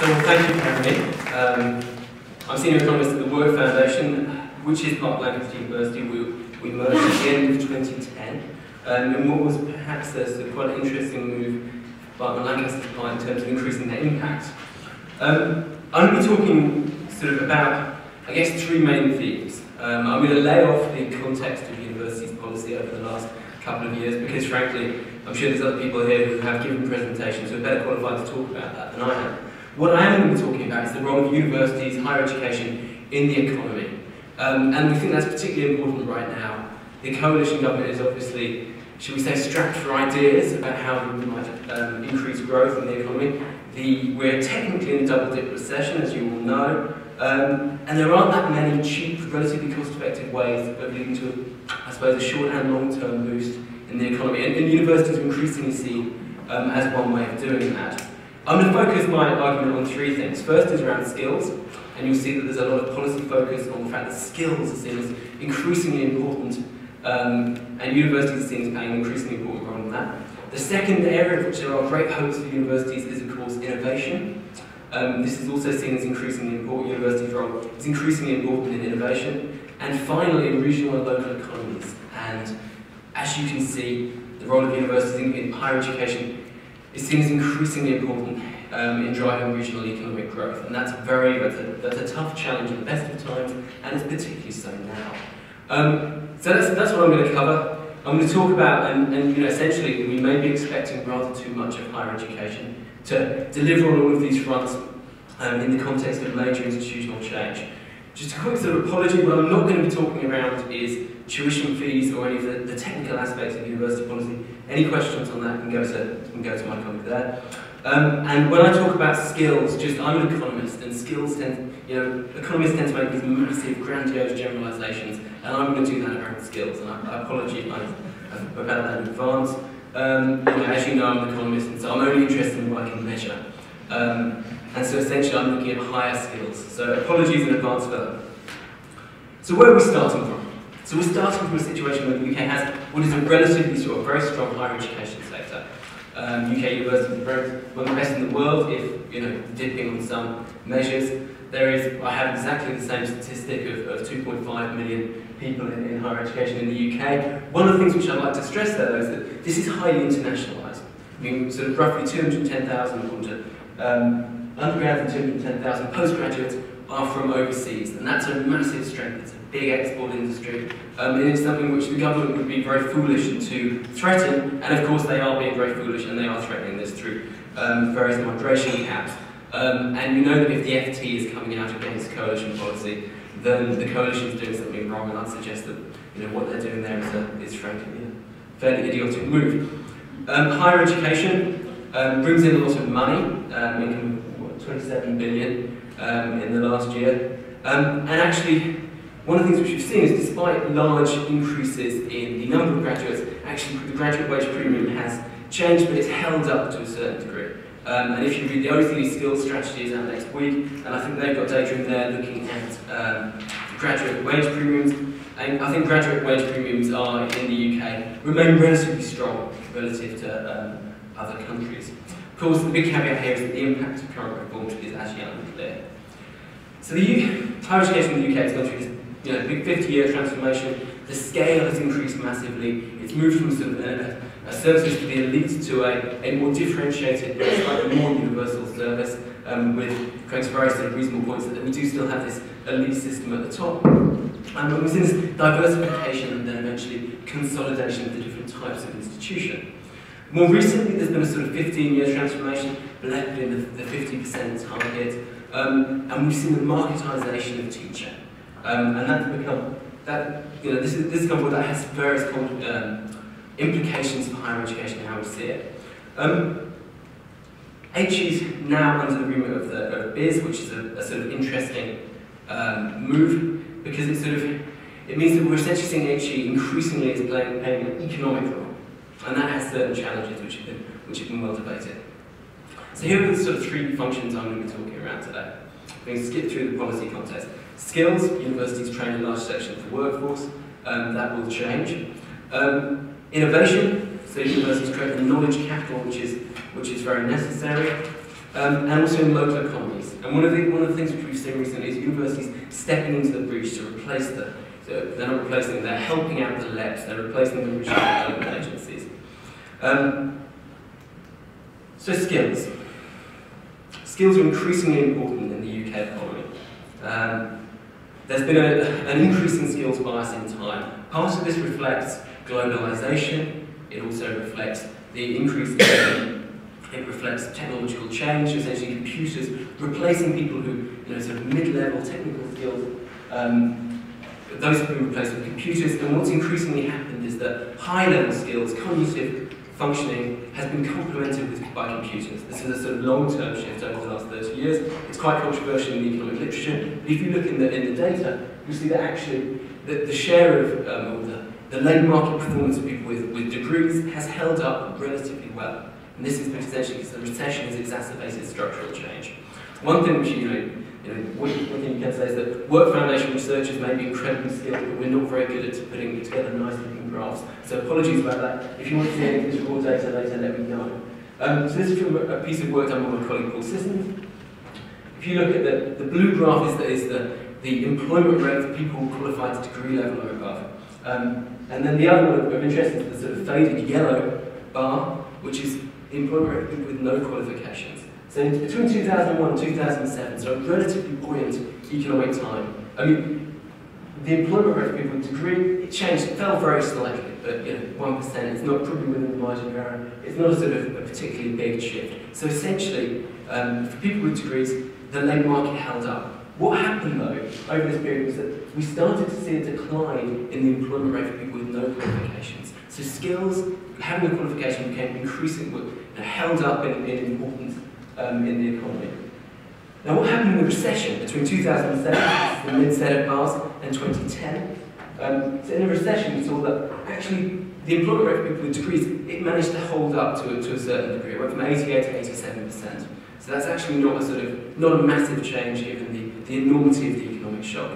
Well, thank you for having me. I'm Senior Economist at the Work Foundation, which is part of Lancaster University. We merged at the end of 2010, and what was perhaps quite an interesting move by Lancaster's part in terms of increasing their impact. I'm going to be talking sort of about, I guess, three main themes. I'm going to lay off the context of the university's policy over the last couple of years, because frankly, I'm sure there's other people here who have given presentations who are better qualified to talk about that than I am. What I am going to be talking about is the role of universities, higher education in the economy. And we think that's particularly important right now. The coalition government is obviously, should we say, strapped for ideas about how we might increase growth in the economy. We're technically in a double-dip recession, as you all know, and there aren't that many cheap, relatively cost-effective ways of leading to, I suppose, a short and long-term boost in the economy. And universities are increasingly seen as one way of doing that. I'm going to focus my argument on three things. First is around skills, and you'll see that there's a lot of policy focus on the fact that skills are seen as increasingly important, and universities are seen as playing an increasingly important role in that. The second area of which there are great hopes for universities is, of course, innovation. This is also seen as increasingly important. Universities' role is increasingly important in innovation. And finally, in regional and local economies. And as you can see, the role of universities in higher education is seen as increasingly important in driving regional economic growth, and that's a tough challenge at the best of times, and it's particularly so now. So that's what I'm going to cover. I'm going to talk about, and essentially, we may be expecting rather too much of higher education to deliver on all of these fronts in the context of major institutional change. Just a quick sort of apology, what I'm not going to be talking around is tuition fees or any of the technical aspects of university policy. Any questions on that can go to my colleague there. And when I talk about skills, I'm an economist, and skills economists tend to make these massive, grandiose generalisations, and I'm going to do that around skills, and I apologise about that in advance. As you know, I'm an economist, and so I'm only interested in what I can measure. And so essentially I'm looking at higher skills. So apologies in advance for that. So where are we starting from? So we're starting from a situation where the UK has what is a relatively very strong higher education sector. UK universities are one of the best in the world, if dipping on some measures. I have exactly the same statistic of 2.5 million people in higher education in the UK. One of the things which I'd like to stress there, though, is that this is highly internationalised. I mean, sort of roughly 210,000 undergrads and 210,000 postgraduates are from overseas, and that's a massive strength. It's a big export industry, and it's something which the government would be very foolish to threaten, and of course they are being very foolish, and they are threatening this through various migration caps. And you know that if the FT is coming out against coalition policy, then the coalition is doing something wrong, and I'd suggest that what they're doing there is frankly a fairly idiotic move. Higher education brings in a lot of money, income 27 billion in the last year. And actually, one of the things which we've seen is despite large increases in the number of graduates, actually the graduate wage premium has changed, but it's held up to a certain degree. And if you read the OECD skills strategies out next week, and I think they've got data in there looking at graduate wage premiums, and I think graduate wage premiums are in the UK remain relatively strong relative to other countries. Of course, the big caveat here is that the impact of current reforms is actually unclear. So the higher education in the UK has gone through this big 50-year transformation. The scale has increased massively. It's moved from sort of a service for the elite to a more differentiated, slightly more universal service, with creating various sort of reasonable points that we do still have this elite system at the top. And we've seen this diversification and then eventually consolidation of the different types of institution. More recently, there's been a sort of 15-year transformation, blended in the 50% target, and we've seen the marketisation of teaching, and that's become this is what that has various implications for higher education and how we see it. HE is now under the remit of BIS, which is a sort of interesting move, because it means that we're essentially seeing HE increasingly as playing an economic role. And that has certain challenges which have been well debated. So here are the sort of three functions I'm going to be talking around today. I'm going to skip through the policy context. Skills, universities train a large section of the workforce, that will change. Innovation, so universities create the knowledge capital which is very necessary. and also in local economies. And one of the things which we've seen recently is universities stepping into the breach to replace they're not replacing them, they're helping out the LEPs, they're replacing them with regional development agencies. So skills. Skills are increasingly important in the UK economy. There's been an increase in skills bias in time. Part of this reflects globalisation. It also reflects the increase it reflects technological change, essentially computers replacing people who, sort of mid-level technical skills, those have been replaced with computers. And what's increasingly happened is that high-level skills, cognitive functioning, has been complemented by computers. This is a sort of long-term shift over the last 30 years. It's quite controversial in the economic literature, but if you look in the data, you'll see that actually the share of the labour market performance of people with degrees has held up relatively well. And this is essentially because the recession has exacerbated structural change. One thing which one thing you can say is that work foundation researchers may be incredibly skilled, but we're not very good at putting together nice looking graphs. So apologies about that. If you want to see any of this raw data later, let me know. So this is from a piece of work done by my colleague Paul Sissons. If you look at the blue graph is the employment rate for people qualified to degree level or above. And then the other one of interest is the sort of faded yellow bar, which is the employment rate for people with no qualifications. So between 2001 and 2007, so a relatively buoyant economic time. I mean, the employment rate for people with degree, it changed, it fell very slightly, but 1%, it's not probably within the margin of error. It's not a sort of a particularly big shift. So essentially, for people with degrees, the labour market held up. What happened though, over this period, was that we started to see a decline in the employment rate for people with no qualifications. So skills, having a qualification became increasingly held up in importance in the economy. Now what happened in the recession between 2007, the mid-set of bars, and 2010? So in the recession we saw that actually the employment rate for people with degrees, it managed to hold up to a certain degree. It went from 88 to 87%. So that's actually not a massive change given the enormity of the economic shock.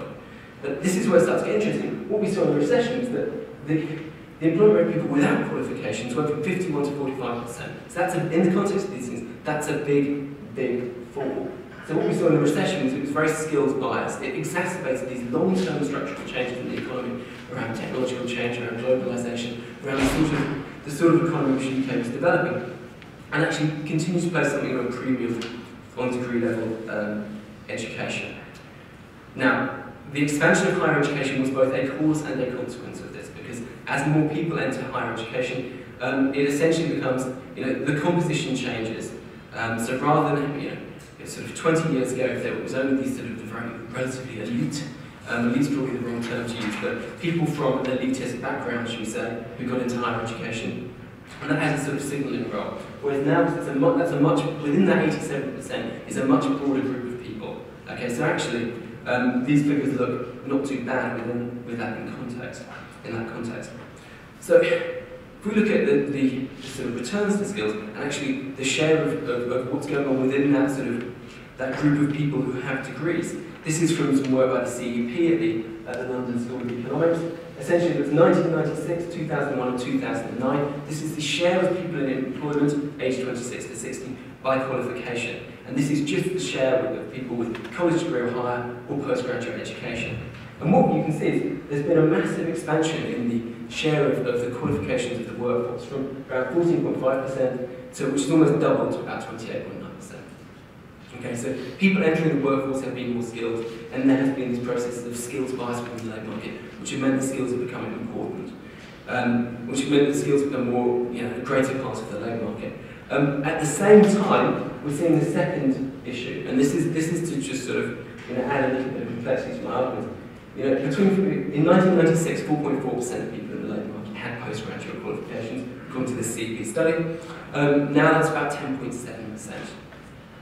But this is where it starts to get interesting. What we saw in the recession is that the employment rate of people without qualifications went from 51 to 45%. So that's in the context of these things, that's a big, big fall. So what we saw in the recession is it was very skills biased. It exacerbated these long-term structural changes in the economy around technological change, around globalisation, around the sort of economy which the UK was developing, and actually continues to place something of a premium on degree level education. Now, the expansion of higher education was both a cause and a consequence of this, because as more people enter higher education, it essentially becomes, the composition changes. So rather than, sort of 20 years ago, if there was only these sort of the very relatively elite, elite's probably the wrong term to use, but people from an elitist background, should we say, who got into higher education, and that has a sort of signalling role. Whereas now, within that 87% is a much broader group of people. Okay, so actually, these figures look not too bad with that in that context. So if we look at the sort of returns to skills, and actually the share of what's going on within that group of people who have degrees, this is from some work by the CEP at the London School of Economics. Essentially, it was 1996, 2001, and 2009. This is the share of people in employment aged 26 to 60 by qualification. And this is just the share of people with college degree or higher or postgraduate education. And what you can see is there's been a massive expansion in the share of the qualifications of the workforce from around 14.5% to, which is almost doubled to about 28.9%. Okay, so people entering the workforce have been more skilled, and there has been this process of skills bias within the labour market, which have meant that skills are becoming important, which have meant that skills become more, a greater part of the labour market. At the same time, we're seeing the second issue, and this is to just sort of add a little bit of complexity to my argument. In 1996, 4.4% of people in the labour market had postgraduate qualifications, according to the CEP study. Now that's about 10.7%.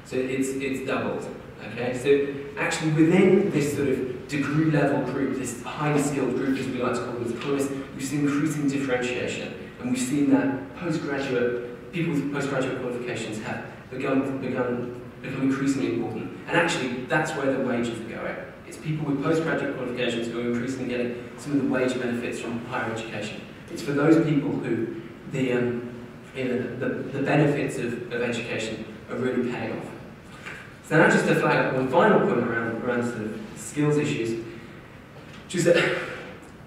So it's doubled. Okay, so actually within this sort of degree level group, this highly skilled group, as we like to call them as economists, we've seen increasing differentiation, and we've seen that people with postgraduate qualifications have become increasingly important. And actually, that's where the wages are going. It's people with postgraduate qualifications who are increasingly getting some of the wage benefits from higher education. It's for those people who the benefits of education are really paying off. So now just to flag up one final point around sort of skills issues, just that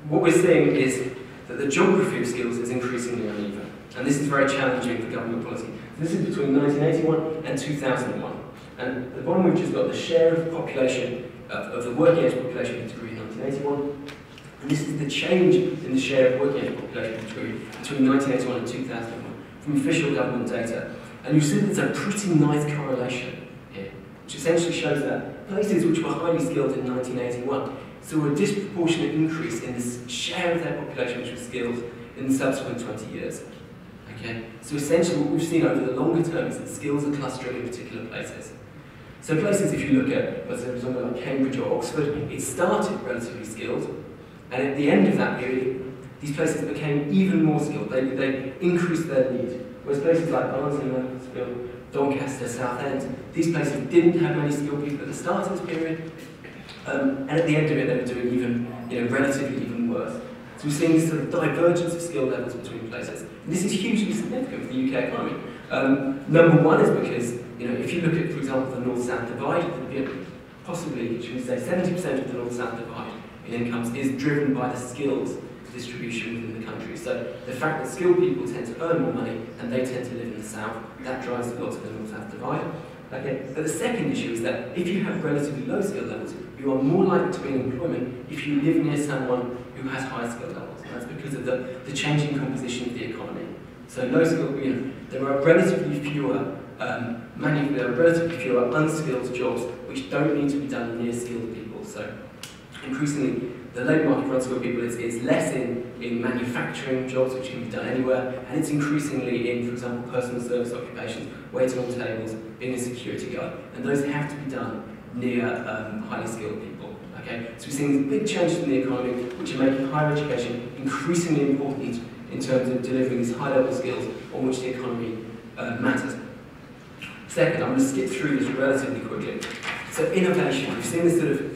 what we're seeing is that the geography of skills is increasingly uneven. And this is very challenging for government policy. This is between 1981 and 2001. And at the bottom we've just got the share of population, of the working age population with a degree in 1981. And this is the change in the share of working age population between 1981 and 2001 from official government data. And you see there's a pretty nice correlation here, which essentially shows that places which were highly skilled in 1981 saw a disproportionate increase in the share of their population which was skilled in the subsequent 20 years. Okay? So essentially what we've seen over the longer term is that skills are clustering in particular places. So places, if you look at, for example, like Cambridge or Oxford, it started relatively skilled, and at the end of that period, these places became even more skilled. They increased their need. Whereas places like Barnsley, Mansfield, Doncaster, Southend, these places didn't have many skilled people at the start of this period, and at the end of it, they were doing relatively even worse. So we're seeing this sort of divergence of skill levels between places. And this is hugely significant for the UK economy. Number one is because, if you look at, for example, the North-South divide, possibly, should we say, 70% of the North-South divide in incomes is driven by the skills distribution within the country. So the fact that skilled people tend to earn more money and they tend to live in the South, that drives a lot of the North-South divide. Okay. But the second issue is that if you have relatively low skill levels, you are more likely to be in employment if you live near someone who has high skill levels. And that's because of the changing composition of the economy. So low skill, there are relatively fewer unskilled jobs which don't need to be done near skilled people. So increasingly, the labour market for unskilled people is less in manufacturing jobs, which can be done anywhere, and it's increasingly in, for example, personal service occupations, waiting on tables, being a security guard, and those have to be done near highly skilled people. Okay? So we're seeing big changes in the economy, which are making higher education increasingly important in terms of delivering these high-level skills on which the economy matters. Second, I'm going to skip through this relatively quickly. So innovation, we've seen this sort of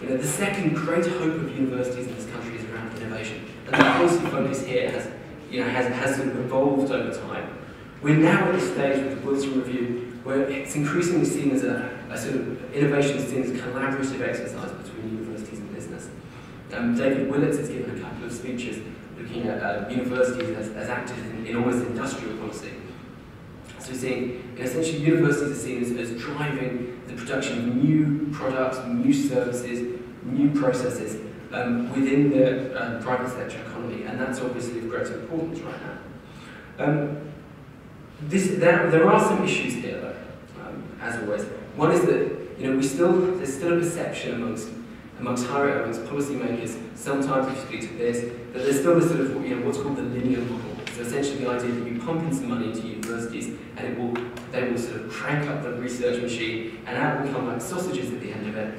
the second great hope of universities in this country is around innovation, and the policy focus here has sort of evolved over time. We're now at this stage with the Wilson Review where it's increasingly seen as a sort of innovation is seen as a collaborative exercise between universities and business. David Willits has given a couple of speeches looking at universities as actors in almost industrial policy. So we're seeing, essentially, universities are seen as driving the production of new products, new services, new processes within the private sector economy, and that's obviously of great importance right now. There are some issues here, though, as always. One is that there's still a perception amongst policymakers, sometimes if you speak to this, that there's still this sort of what's called the linear model. So essentially the idea that you pump in some money into universities and they will sort of crank up the research machine and out will come like sausages at the end of it,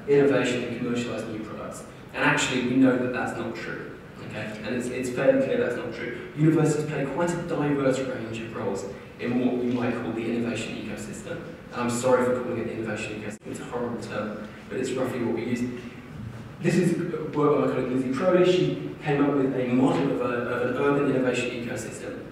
innovation and commercialise new products. And actually we know that that's not true. Okay? And it's fairly clear that's not true. Universities play quite a diverse range of roles in what you might call the innovation ecosystem. And I'm sorry for calling it the innovation ecosystem, it's a horrible term, but it's roughly what we use. This is work by my colleague Lizzie Crowley. She came up with a model of an urban innovation ecosystem.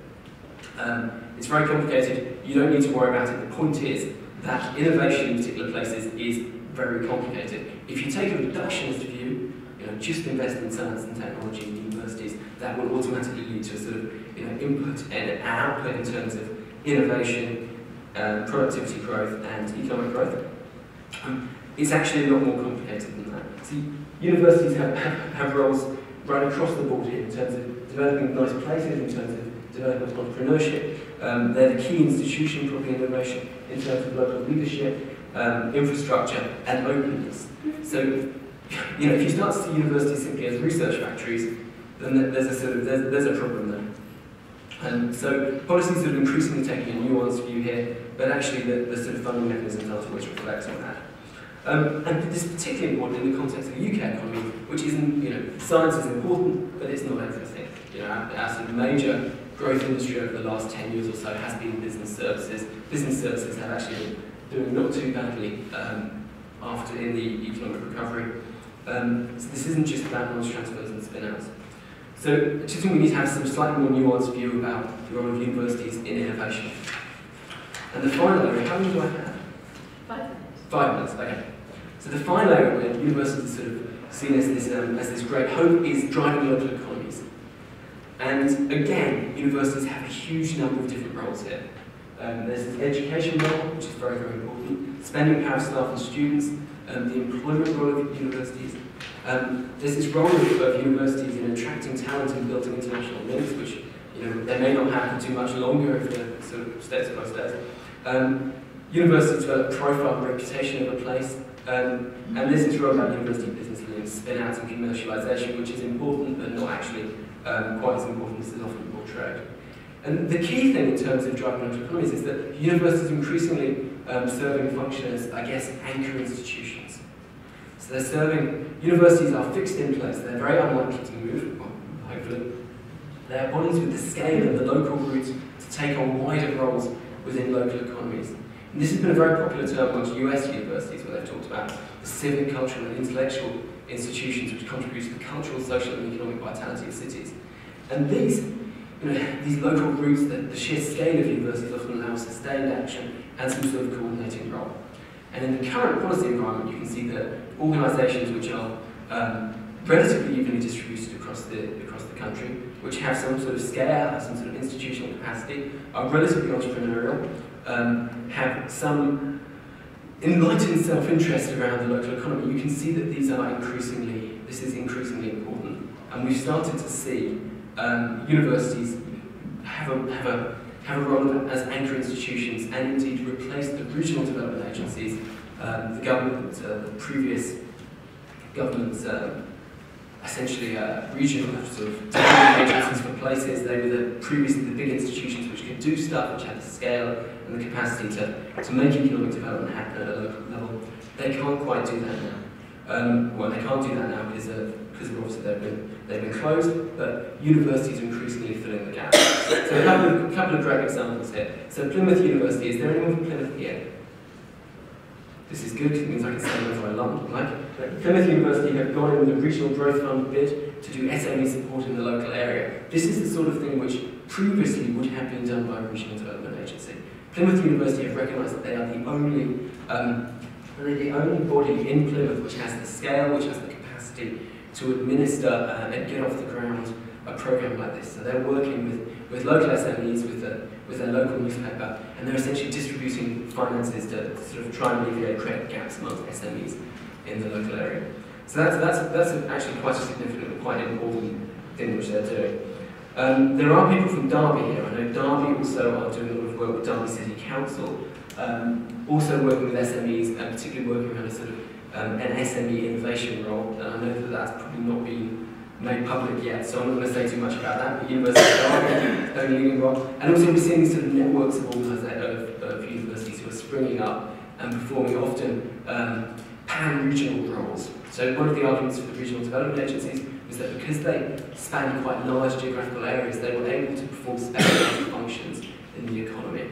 It's very complicated. You don't need to worry about it. The point is that innovation in particular places is very complicated. If you take a reductionist view, just invest in science and technology in universities, that will automatically lead to a sort of input and output in terms of innovation, productivity growth, and economic growth. It's actually a lot more complicated than that. See, universities have roles right across the board here in terms of developing nice places, in terms of developing entrepreneurship. They're the key institution for innovation in terms of local leadership, infrastructure, and openness. So, if you start to see universities simply as research factories, then there's a problem there. And so policies are increasingly taking a nuanced view here, but actually the sort of funding mechanisms aren't always reflect on that. And this is particularly important in the context of the UK economy, which isn't, science is important, but it's not everything. Our sort of major growth industry over the last 10 years or so has been business services. Business services have actually been doing not too badly after in the economic recovery. So this isn't just about knowledge transfers and spin-outs. So I just think we need to have some slightly more nuanced view about the role of universities in innovation. And the final area, how many do I have? 5. 5 minutes, okay. So the final area where universities are sort of seen as this great hope is driving local economies. And again, universities have a huge number of different roles here. There's the education role, which is very, very important, spending power of staff and students, the employment role of universities. There's this role of universities in attracting talent and building international links, which they may not have for too much longer if they're sort of status by status. Universities develop profile and reputation of a place, and there's this role about university business links, spin-outs and commercialisation, which is important but not actually quite as important as is often portrayed. And the key thing in terms of driving local economies is that universities increasingly serving function as, I guess, anchor institutions. So they're serving, universities are fixed in place, they're very unlikely to move, well, hopefully. They're bodies with the scale and the local roots to take on wider roles within local economies. And this has been a very popular term amongst US universities, where they've talked about the civic, cultural and intellectual institutions which contribute to the cultural, social and economic vitality of cities. And these local roots, the sheer scale of universities often allow sustained action and some sort of coordinating role. And in the current policy environment, you can see that organisations which are relatively evenly distributed across the country, which have some sort of scale, have some sort of institutional capacity, are relatively entrepreneurial, have some enlightened self-interest around the local economy. You can see that this is increasingly important. And we've started to see universities have a role as anchor institutions and indeed replace the regional development agencies, the previous government's essentially regional sort of development agencies for places. They were previously the big institutions which could do stuff, which had the scale and the capacity to make economic development happen at a local level. They can't quite do that now. Well, they can't do that now because obviously they've been closed, but universities are increasingly filling the gap. So a couple of direct examples here. So Plymouth University, is there anyone from Plymouth here? This is good because it means I can say whatever I like. Plymouth University have gone in with a regional growth fund bid to do SME support in the local area. This is the sort of thing which previously would have been done by a regional development agency. Plymouth University have recognised that they are the only body in Plymouth which has the scale, which has the capacity to administer and get off the ground a program like this. So they're working with local SMEs, with their local newspaper, and they're essentially distributing finances to sort of try and alleviate credit gaps amongst SMEs in the local area. So that's actually quite a significant, quite important thing which they're doing. There are people from Derby here. I know Derby also are doing a lot of work with Derby City Council, also working with SMEs, and particularly working on a sort of an SME innovation role. And I know that that's probably not been made public yet, so I'm not going to say too much about that, but University of Derby playing a leading role. And also we're seeing these sort of networks of universities who are springing up and performing often pan-regional roles. So one of the arguments for the regional development agencies was that because they span quite large geographical areas, they were able to perform specialised functions in the economy.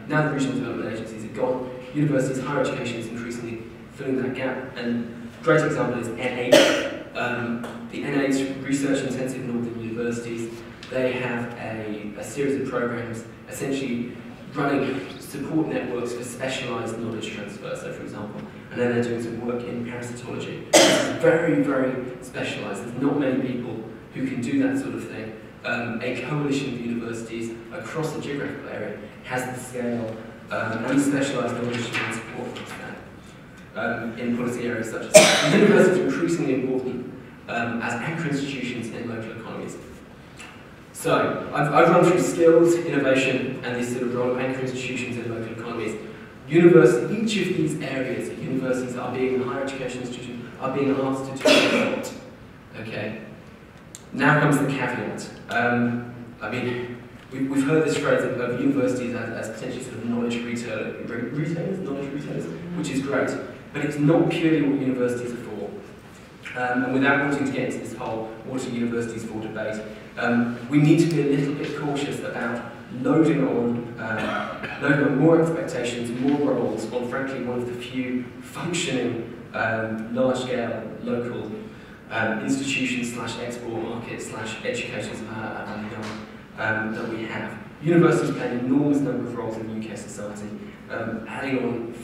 Now the regional development agencies are gone, universities, higher education is increasingly filling that gap, and a great example is NH. The NH research-intensive northern universities, they have a series of programs essentially running support networks for specialised knowledge transfer. So for example, and then they're doing some work in parasitology. It's very, very specialised. There's not many people who can do that sort of thing. A coalition of universities across the geographical area has the scale and specialised knowledge and support in policy areas such as that. Universities are increasingly important as anchor institutions in local economies. So, I've run through skills, innovation, and this sort of role of anchor institutions in local economies. Each of these areas that universities are being, higher education institutions, are being asked to do a lot. Okay? Now comes the caveat. I mean, we've heard this phrase of universities as potentially sort of knowledge retailers, which is great, but it's not purely what universities are for. And without wanting to get into this whole what are universities for debate, we need to be a little bit cautious about loading on more expectations, more roles on, frankly, one of the few functioning large-scale local institutions / export markets / educators that we have. Universities play an enormous number of roles in UK society, adding on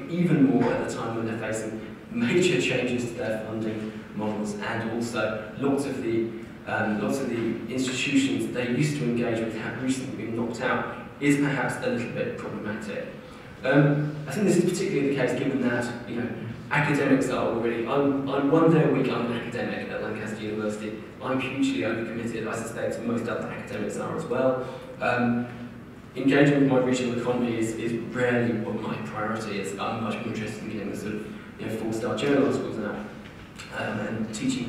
even more at a time when they're facing major changes to their funding models, and also lots of the institutions that they used to engage with have recently been knocked out, is perhaps a little bit problematic. I think this is particularly the case given that, you know, academics are already, I'm 1 day a week, I'm an academic at Lancaster University. I'm hugely overcommitted. I suspect most other academics are as well. Engaging with my regional economy is rarely what my priority is. I'm much more interested in getting the sort of, you know, 4-star journal articles now, and teaching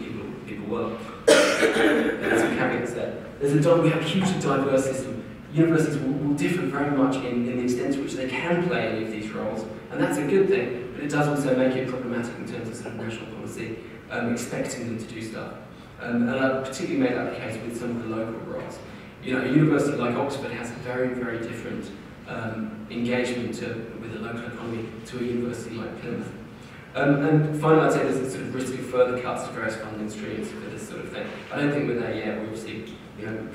people well. There's some caveats there. We have a hugely diverse system. Universities will differ very much in the extent to which they can play any of these roles, and that's a good thing, but it does also make it problematic in terms of sort of national policy, expecting them to do stuff. And I particularly made that the case with some of the local roles. You know, a university like Oxford has a very, very different engagement with the local economy to a university like Plymouth. And finally, I'd say there's a sort of risk of further cuts to various funding streams for this sort of thing. I don't think we're there yet. We're obviously, you know,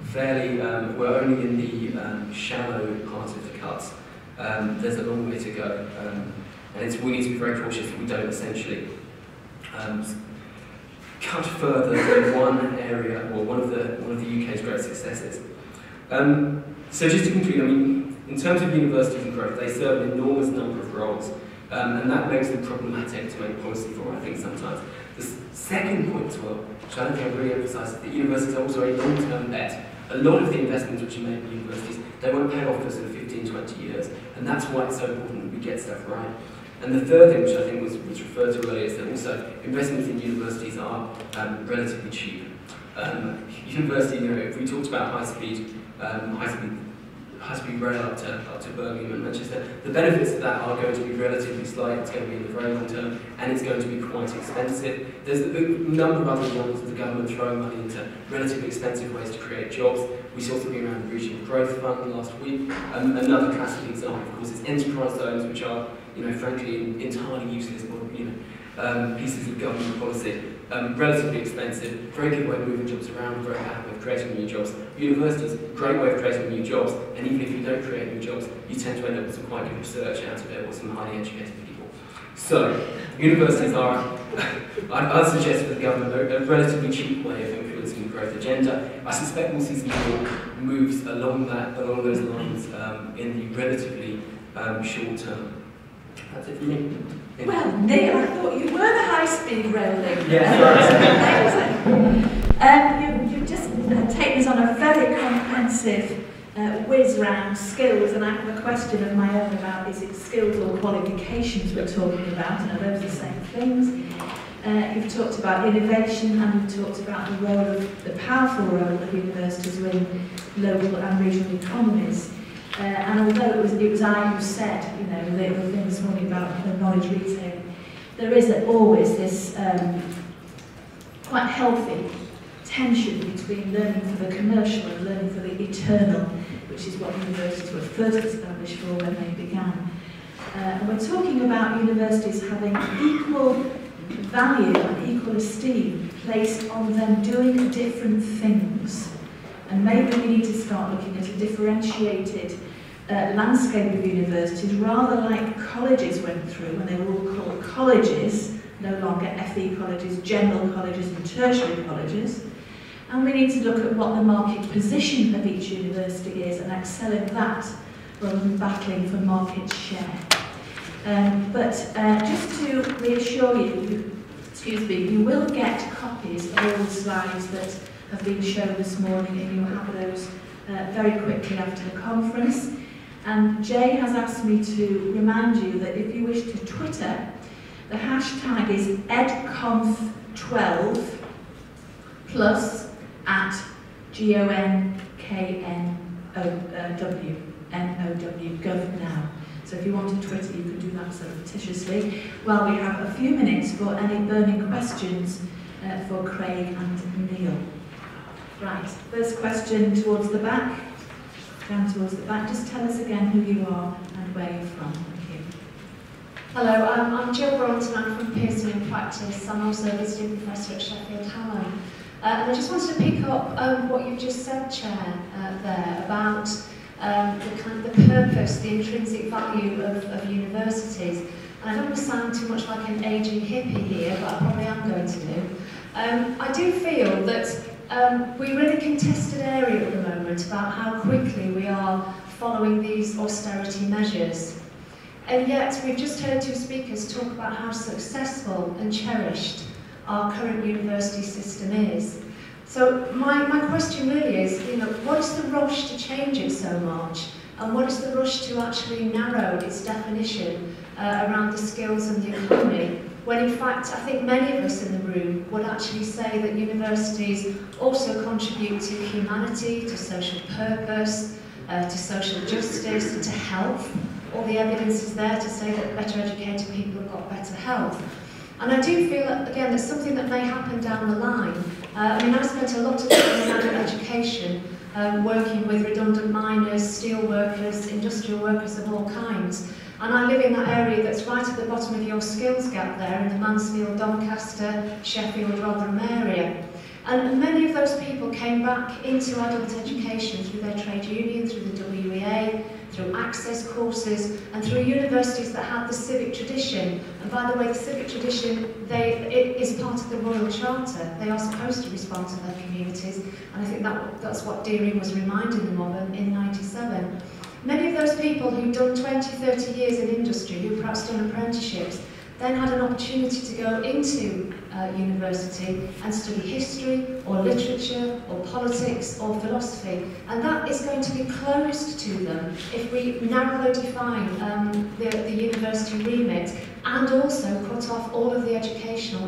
fairly, we're only in the shallow part of the cuts. There's a long way to go, and we need to be very cautious that we don't essentially cut further in one area, or one of the UK's great successes. So just to conclude, I mean, in terms of universities and growth, they serve an enormous number of roles, and that makes them problematic to make policy for, I think, sometimes. The second point as well, which I don't think I've really emphasised, is that universities are also a long-term bet. A lot of the investments which are made in universities, they won't pay off for sort of 15, 20 years, and that's why it's so important that we get stuff right. And the third thing, which I think was referred to earlier, is that also investments in universities are relatively cheap. University, you know, if we talked about high-speed rail up to Birmingham and Manchester, the benefits of that are going to be relatively slight. It's going to be in the very long term, and it's going to be quite expensive. There's a number of other examples of the government throwing money into relatively expensive ways to create jobs. We saw something around the Regional Growth Fund last week. Another classic example, of course, is enterprise zones, which are, you know, frankly, entirely useless, pieces of government policy. Relatively expensive, very good way of moving jobs around, very bad way of creating new jobs. Universities, great way of creating new jobs, and even if you don't create new jobs, you tend to end up with some quite good research out of it, or some highly educated people. So, universities are, I'd suggest for the government, a relatively cheap way of influencing the growth agenda. I suspect we'll see some more moves along those lines in the relatively short term. That's it for me. Well, Neil, I thought you were the high-speed rail link. Yes. You've just taken us on a very comprehensive whiz round skills, and I have a question of my own about, is it skills or qualifications we're talking about, and are those the same things? You've talked about innovation, and you've talked about the powerful role of universities within local and regional economies. And although it was I who said, you know, the thing this morning about knowledge retailing, there is always this quite healthy tension between learning for the commercial and learning for the eternal, which is what universities were first established for when they began. And we're talking about universities having equal value and equal esteem placed on them doing different things. And maybe we need to start looking at a differentiated landscape of universities, rather like colleges went through when they were all called colleges, no longer FE colleges, general colleges and tertiary colleges. And we need to look at what the market position of each university is and excel in that, rather than battling for market share. Just to reassure you, you will get copies of all the slides that have been shown this morning, and you'll have those very quickly after the conference. And Jay has asked me to remind you that if you wish to Twitter, the hashtag is edconf12 plus at GONKNOW, GovNow. So if you want to Twitter, you can do that surreptitiously, while we have a few minutes for any burning questions for Craig and Neil. Right, first question towards the back. Down towards the back. Just tell us again who you are and where you're from. Thank you. Hello, I'm Jill Bronson. I'm from Pearson in Practice. I'm also a visiting professor at Sheffield Hallam. And I just wanted to pick up what you've just said, Chair, there, about the purpose, the intrinsic value of universities. And I don't want to sound too much like an ageing hippie here, but I probably am going to do. I do feel that we're in a contested area at the moment about how quickly we are following these austerity measures. And yet, we've just heard two speakers talk about how successful and cherished our current university system is. So my question really is, what is the rush to change it so much? And what is the rush to actually narrow its definition around the skills and the economy? When in fact, I think many of us in the room would actually say that universities also contribute to humanity, to social purpose, to social justice, and to health. All the evidence is there to say that better educated people have got better health. And I do feel, again, that's something that may happen down the line. I mean, I've spent a lot of time in adult education, working with redundant miners, steel workers, industrial workers of all kinds. And I live in that area that's right at the bottom of your skills gap there, in the Mansfield, Doncaster, Sheffield, Rotherham area. And many of those people came back into adult education through their trade union, through the WEA, through access courses, and through universities that had the civic tradition. And by the way, the civic tradition, it is part of the Royal Charter. They are supposed to respond to their communities, and I think that's what Deering was reminding them of in '97. Many of those people who'd done 20, 30 years in industry, who perhaps done apprenticeships, then had an opportunity to go into university and study history or literature or politics or philosophy, and that is going to be closed to them if we narrowly define the university remit and also cut off all of the adult educational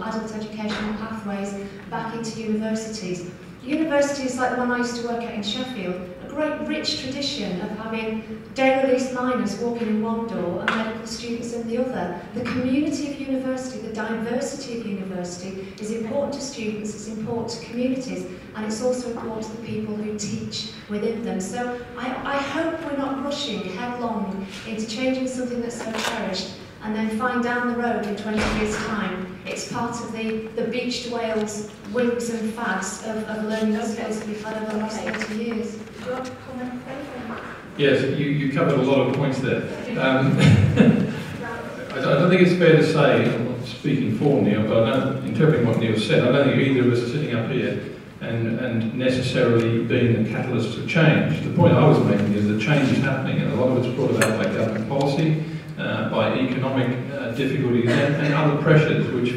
pathways back into universities. Universities like the one I used to work at in Sheffield, a great rich tradition of having day-release miners walking in one door and medical students in the other. The community of university, the diversity of university is important to students, it's important to communities, and it's also important to the people who teach within them. So I hope we're not rushing headlong into changing something that's so cherished and then find down the road in 20 years' time it's part of the beached whales, whigs and fads of learning the skills that we've had over the last 30 years. Do you want to comment, Craig? Yes, you covered a lot of points there. I don't think it's fair to say, I'm not speaking for Neil, but I don't, interpreting what Neil said, I don't think either of us are sitting up here and necessarily being the catalyst of change. The point I was making is that change is happening, and a lot of it's brought about by government policy, by economic difficulties and other pressures, which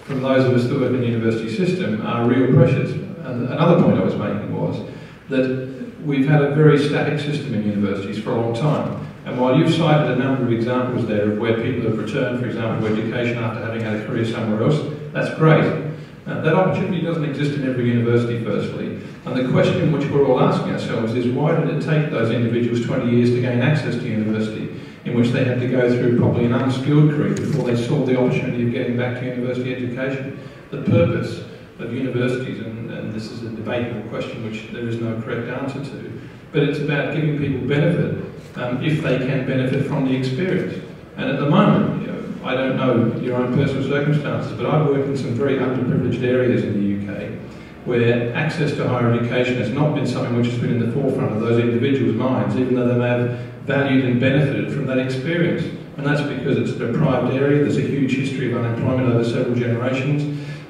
from those of us that work in the university system are real pressures. And another point I was making was that we've had a very static system in universities for a long time. And while you've cited a number of examples there of where people have returned, for example, to education after having had a career somewhere else, that's great. That opportunity doesn't exist in every university, firstly. And the question which we're all asking ourselves is, why did it take those individuals 20 years to gain access to university, in which they had to go through probably an unskilled career before they saw the opportunity of getting back to university education? The purpose of universities, and this is a debatable question which there is no correct answer to, but it's about giving people benefit if they can benefit from the experience. And at the moment, I don't know your own personal circumstances, but I've worked in some very underprivileged areas in the UK where access to higher education has not been something which has been in the forefront of those individuals' minds, even though they may have valued and benefited from that experience. And that's because it's a deprived area, there's a huge history of unemployment over several generations,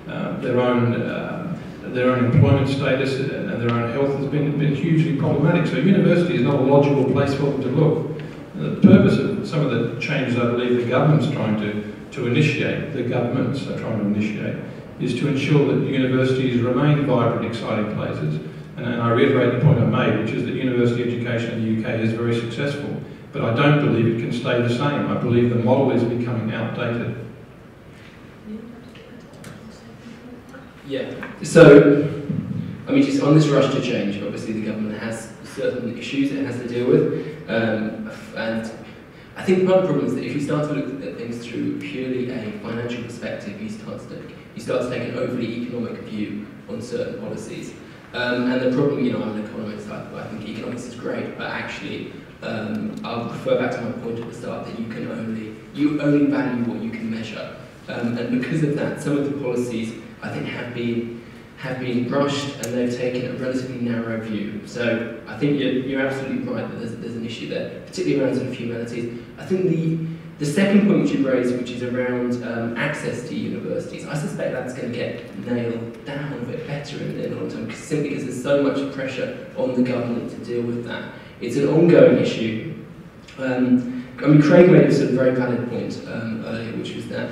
their own employment status and their own health has been hugely problematic. So university is not a logical place for them to look. And the purpose of some of the changes I believe the government's trying to initiate, is to ensure that universities remain vibrant, exciting places. And I reiterate the point I made, which is that university education in the UK is very successful. But I don't believe it can stay the same. I believe the model is becoming outdated. Yeah, so, I mean, just on this rush to change, obviously the government has certain issues it has to deal with, and I think part of the problem is that if you start to look at things through purely a financial perspective, you start to take an overly economic view on certain policies. And the problem, I'm an economist, I think economics is great, but actually, I'll refer back to my point at the start that you only value what you can measure. And because of that, some of the policies I think have been have been rushed and they've taken a relatively narrow view. So I think you're absolutely right that there's an issue there, particularly around sort of humanities. I think the second point which you raised, which is around access to universities, I suspect that's going to get nailed down a bit better in the long term, simply because there's so much pressure on the government to deal with that. It's an ongoing issue. I mean, Craig made a sort of very valid point earlier, which was that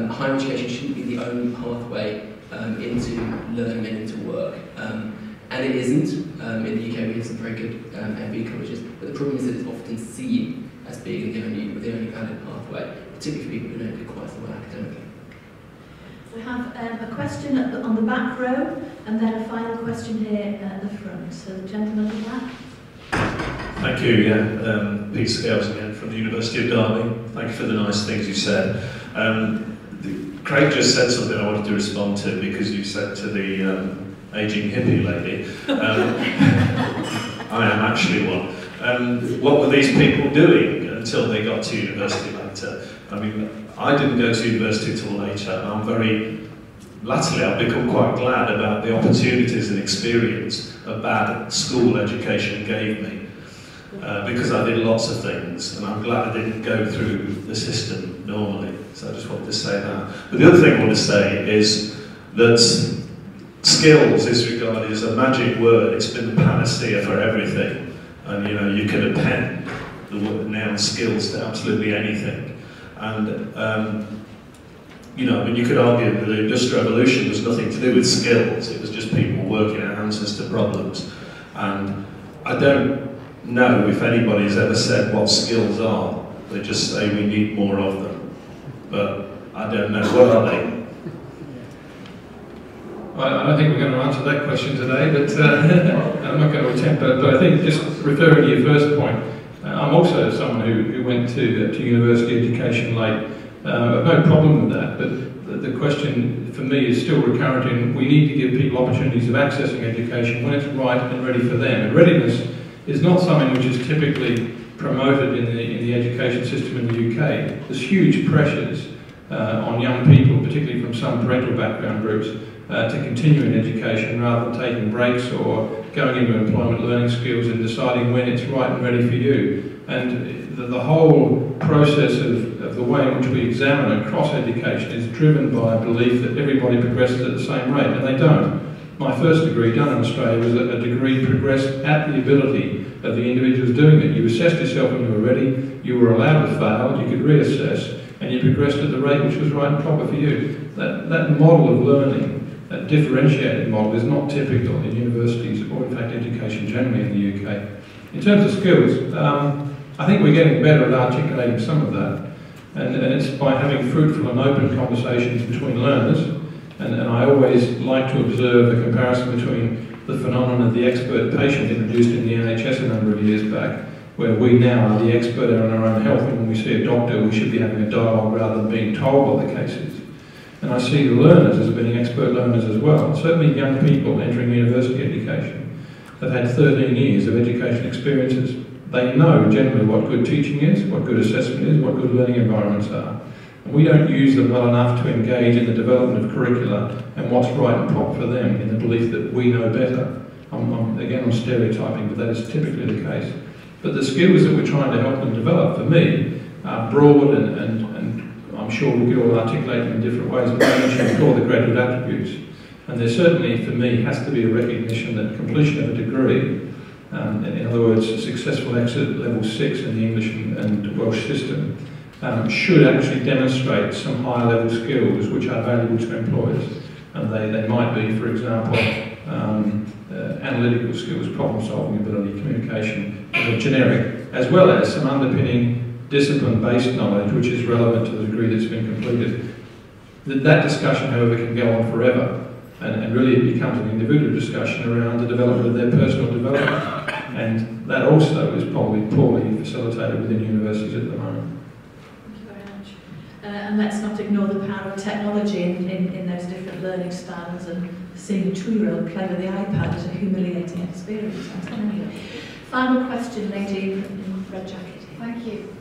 higher education shouldn't be the only pathway into learning and into work. And it isn't. In the UK we have some very good MBA colleges, but the problem is that it's often seen as being the only valid pathway, particularly for people who don't do quite so well academically. We have a question on the back row, and then a final question here at the front. So the gentleman at the back. Thank you, yeah. Pete Scales again from the University of Derby. Thank you for the nice things you said. Craig just said something I wanted to respond to, because you said to the ageing hippie lady, I am actually one. What were these people doing until they got to university later? I mean, I didn't go to university until later, and latterly I've become quite glad about the opportunities and experience a bad school education gave me. Because I did lots of things, and I'm glad I didn't go through the system normally. So I just wanted to say that. But the other thing I want to say is that skills is regarded as a magic word. It's been the panacea for everything. And you can append the word noun skills to absolutely anything. And I mean, you could argue that the Industrial Revolution was nothing to do with skills. It was just people working out answers to problems. And I don't know if anybody's ever said what skills are. They just say we need more of them. But I don't know. What are they? I don't think we're going to answer that question today, but I'm not going to attempt. But I think, just referring to your first point, I'm also someone who went to university education late. I've no problem with that, but the question for me is still recurrent in we need to give people opportunities of accessing education when it's right and ready for them. And readiness is not something which is typically promoted in the education system in the UK. There's huge pressures on young people, particularly from some parental background groups, to continue in education rather than taking breaks or going into employment, learning skills and deciding when it's right and ready for you. And the whole process of the way in which we examine across education is driven by a belief that everybody progresses at the same rate, and they don't. My first degree done in Australia was a degree progressed at the ability of the individuals doing it. You assessed yourself when you were ready, you were allowed to fail, you could reassess, and you progressed at the rate which was right and proper for you. That model of learning, that differentiated model, is not typical in universities or in fact education generally in the UK. In terms of skills, I think we're getting better at articulating some of that, and it's by having fruitful and open conversations between learners. And I always like to observe the comparison between the phenomenon of the expert patient introduced in the NHS a number of years back, where we now are the expert on our own health, and when we see a doctor we should be having a dialogue rather than being told what the case is. And I see the learners as being expert learners as well. Certainly young people entering university education have had 13 years of education experiences. They know generally what good teaching is, what good assessment is, what good learning environments are. We don't use them well enough to engage in the development of curricula and what's right and proper for them, in the belief that we know better. I'm stereotyping, but that is typically the case. But the skills that we're trying to help them develop, for me, are broad and I'm sure we could all articulate them in different ways, but I mentioned before the graduate attributes. And there certainly, for me, has to be a recognition that completion of a degree, in other words, a successful exit at level 6 in the English and Welsh system, should actually demonstrate some higher level skills which are valuable to employers. And they might be, for example, analytical skills, problem solving ability, communication, generic, as well as some underpinning discipline-based knowledge which is relevant to the degree that's been completed. That discussion, however, can go on forever, and really it becomes an individual discussion around the development of their personal development. And that also is probably poorly facilitated within universities at the moment. And let's not ignore the power of technology in those different learning styles, and seeing a 2-year-old play with the iPad is a humiliating experience. Anyway, final question, lady in red jacket. Thank you.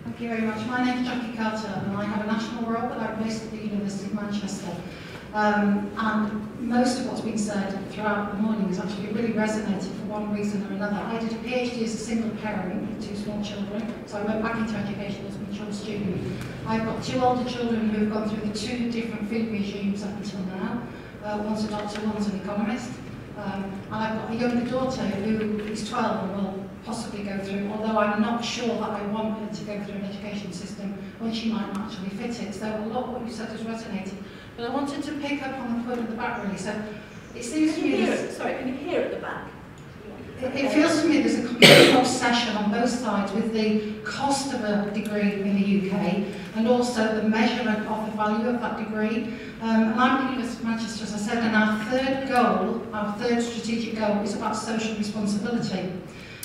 Thank you very much. My name is Jackie Carter, and I have a national role, but I'm based at the University of Manchester. And most of what's been said throughout the morning has actually really resonated for one reason or another. I did a PhD as a single parent with 2 small children, so I went back into education as a mature student. I've got 2 older children who have gone through the 2 different food regimes up until now. One's a doctor, one's an economist. And I've got a younger daughter who is 12 and will possibly go through, although I'm not sure that I want her to go through an education system when she might not actually fit it. So a lot of what you said has resonated. But I wanted to pick up on the point at the back really. So it seems to me Can you hear at the back? It feels to me there's a complete obsession on both sides with the cost of a degree in the UK and also the measurement of the value of that degree. And I'm at the University of Manchester, as I said, and our third strategic goal is about social responsibility.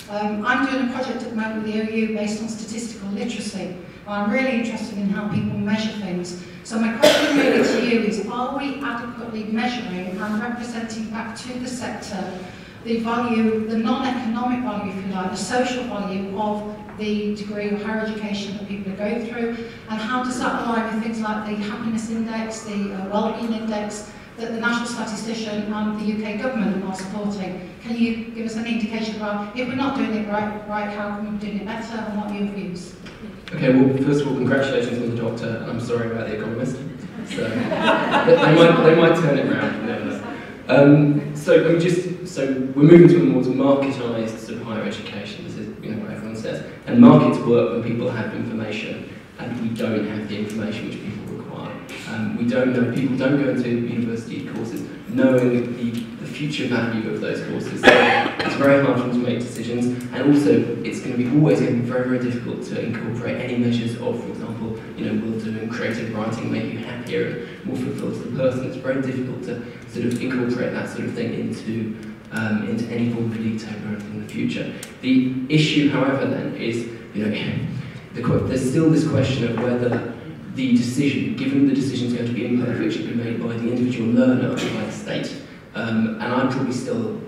I'm doing a project at the moment with the OU based on statistical literacy. I'm really interested in how people measure things. So my question really to you is, are we adequately measuring and representing back to the sector the value, the non-economic value, if you like, the social value of the degree or higher education that people are going through, and how does that align with things like the happiness index, the well-being index that the National Statistician and the UK government are supporting? Can you give us any indication about, if we're not doing it right, how can we be doing it better, and what are your views? Okay, well, first of all, congratulations on the doctor, and I'm sorry about the Economist. So, they might turn it around, you never know. So we're moving to a more marketised sort of higher education. This is, what everyone says. And markets work when people have information, and we don't have the information which people require. We don't know. People don't go into university courses knowing the future value of those courses. So it's very hard for them to make decisions, and also it's going to be always going to be very, very difficult to incorporate any measures of, for example, will doing creative writing make you happier and more fulfilled as a person. It's very difficult to sort of incorporate that sort of thing into any form of league table or anything in the future. The issue, however, then is, there's still this question of whether the decision, given the decision is going to be imperfect, should be made by the individual learner or by the state. And I'd probably still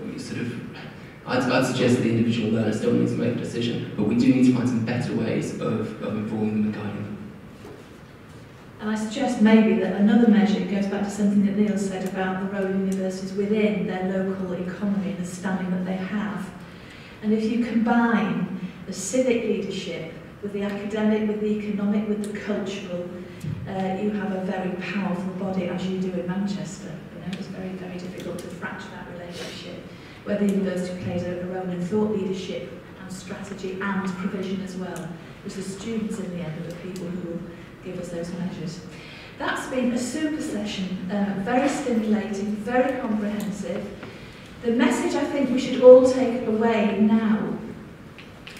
I'd suggest that the individual learner still needs to make a decision, but we do need to find some better ways of informing them and guiding them. And I suggest maybe that another measure goes back to something that Neil said about the role of universities within their local economy and the standing that they have. And if you combine the civic leadership with the academic, with the economic, with the cultural, you have a very powerful body, as you do in Manchester. It's very, very difficult to fracture that relationship, where the university plays a role in thought leadership and strategy and provision as well. It's the students in the end are the people who will give us those measures. That's been a super session, very stimulating, very comprehensive. The message I think we should all take away now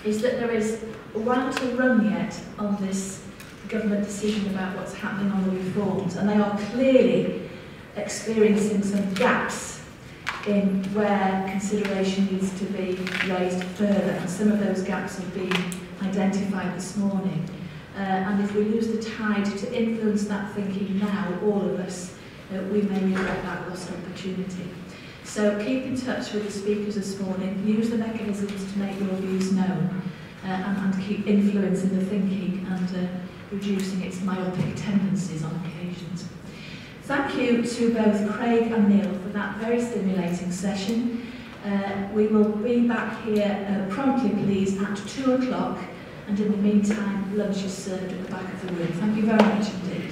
is that there is a while to run yet on this government decision about what's happening on the reforms, and they are clearly experiencing some gaps in where consideration needs to be raised further, and some of those gaps have been identified this morning. And if we lose the tide to influence that thinking now, all of us, we may regret that lost opportunity. So keep in touch with the speakers this morning, use the mechanisms to make your views known, and keep influencing the thinking and reducing its myopic tendencies on occasions. Thank you to both Craig and Neil for that very stimulating session. We will be back here promptly, please, at 2 o'clock, and in the meantime, lunch is served at the back of the room. Thank you very much indeed.